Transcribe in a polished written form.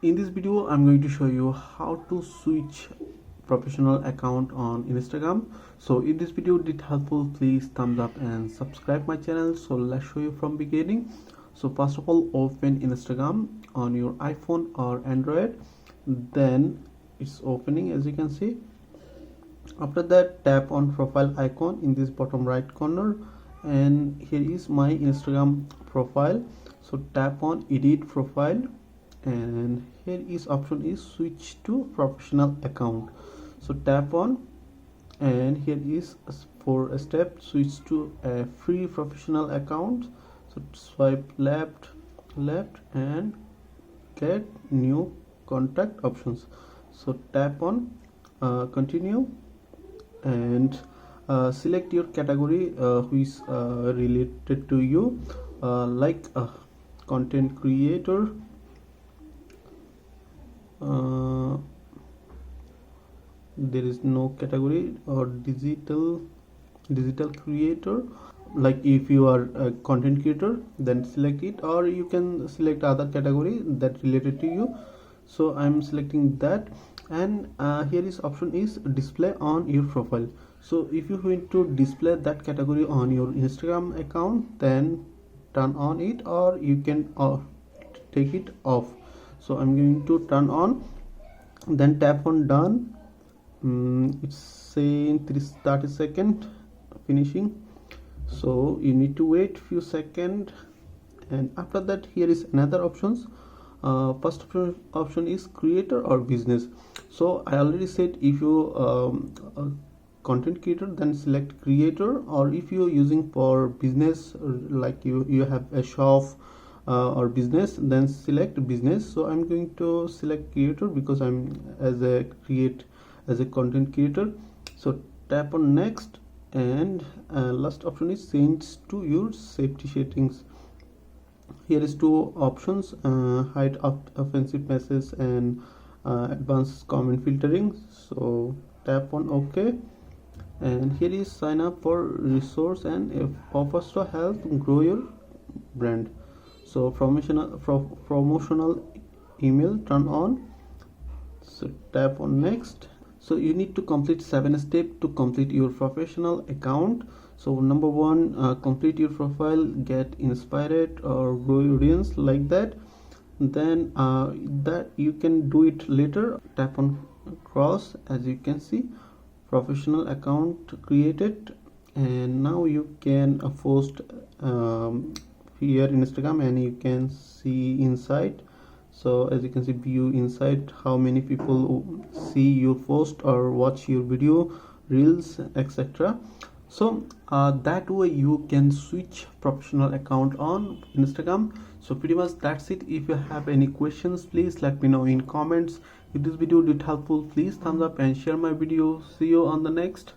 In this video I'm going to show you how to switch professional account on Instagram. So if this video did helpful, please thumbs up and subscribe my channel. So let's show you from beginning. So first of all, open Instagram on your iPhone or Android, then it's opening as you can see. After that, tap on profile icon in this bottom right corner, and here is my Instagram profile. So tap on edit profile, and here is option is switch to professional account. So tap on, and here is for a step switch to a free professional account. So swipe left and get new contact options. So tap on continue, and select your category which is related to you, like content creator, there is no category, or digital creator. Like if you are a content creator, then select it, or you can select other category that related to you. So I'm selecting that, and here is option is display on your profile. So if you want to display that category on your Instagram account, then turn on it, or you can take it off. So I'm going to turn on, then tap on done. It's saying 30 seconds finishing, so you need to wait few seconds. And after that, here is another options. First option is creator or business. So I already said, if you content creator, then select creator, or if you're using for business, like you have a shop or business, then select business. So I'm going to select creator because I'm as a content creator. So tap on next, and last option is change to your safety settings. Here is two options, hide offensive messages and advanced comment filtering. So tap on OK, and here is sign up for resource and offers to help grow your brand. So promotional email turn on. So tap on next. So you need to complete 7 steps to complete your professional account. So number 1, complete your profile, get inspired or grow your audience, like that. Then that you can do it later. Tap on cross, as you can see, professional account created, and now you can post here in Instagram, and you can see inside. So as you can see, view inside, how many people see your post or watch your video, reels, etc. So that way you can switch professional account on Instagram. So pretty much that's it. If you have any questions, please let me know in comments. If this video did helpful, please thumbs up and share my video. See you on the next.